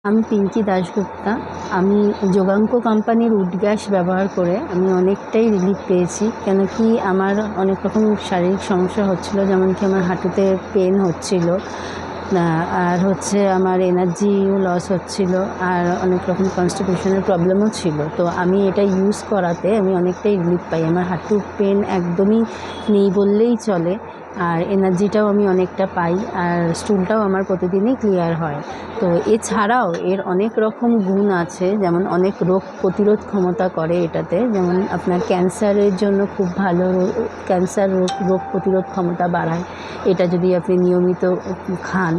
আমি পিঙ্কি দাশগুপ্তা। আমি যোগাঙ্ক কোম্পানির উড গ্যাস ব্যবহার করে আমি অনেকটাই রিলিফ পেয়েছি। কেন কি আমার অনেক রকম শারীরিক সমস্যা হচ্ছিল, যেমন কি আমার হাঁটুতে পেন হচ্ছিল, আর হচ্ছে আমার এনার্জিও লস হচ্ছিল, আর অনেক রকম কনস্টিপেশনের প্রবলেমও ছিল। তো আমি এটা ইউজ করাতে আমি অনেকটাই রিলিফ পাই। আমার হাঁটুর পেন একদমই নেই বললেই চলে, আর এনার্জিটাও আমি অনেকটা পাই, আর স্টুলটাও আমার প্রতিদিনই ক্লিয়ার হয়। তো এছাড়াও এর অনেক রকম গুণ আছে, যেমন অনেক রোগ প্রতিরোধ ক্ষমতা করে এটাতে, যেমন আপনার ক্যান্সারের জন্য খুব ভালো, ক্যান্সার রোগ প্রতিরোধ ক্ষমতা বাড়ায় এটা যদি আপনি নিয়মিত খান।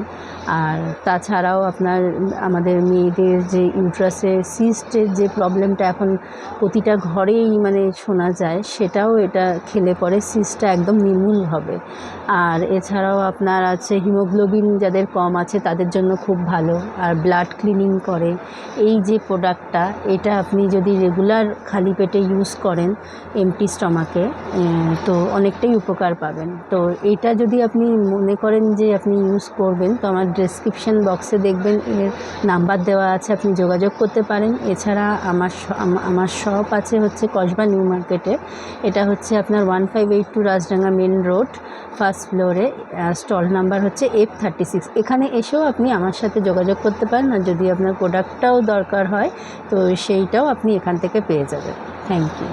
আর তাছাড়াও আপনার আমাদের মেয়েদের যে ইউট্রাসের সিস্টের যে প্রবলেমটা এখন প্রতিটা ঘরেই মানে শোনা যায়, সেটাও এটা খেলে পরে সিস্টটা একদম নির্মূল হবে। আর এছাড়াও আপনার আছে হিমোগ্লোবিন যাদের কম আছে তাদের জন্য খুব ভালো, আর ব্লাড ক্লিনিং করে। এই যে প্রোডাক্টটা, এটা আপনি যদি রেগুলার খালি পেটে ইউজ করেন এমটি স্টমাকে, তো অনেকটাই উপকার পাবেন। তো এটা যদি আপনি মনে করেন যে আপনি ইউজ করবেন, তো আমার ডেসক্রিপশন বক্সে দেখবেন এর নাম্বার দেওয়া আছে, আপনি যোগাযোগ করতে পারেন। এছাড়া আমার শপ আছে হচ্ছে কসবা নিউ মার্কেটে। এটা হচ্ছে আপনার 1582 রাজডাঙ্গা মেন রোড, ফার্স্ট ফ্লোরে। স্টল নাম্বার হচ্ছে F36। এখানে এসেও আপনি আমার সাথে যোগাযোগ করতে পারেন, আর যদি আপনার প্রোডাক্টটাও দরকার হয় তো সেইটাও আপনি এখান থেকে পেয়ে যাবেন। Thank you.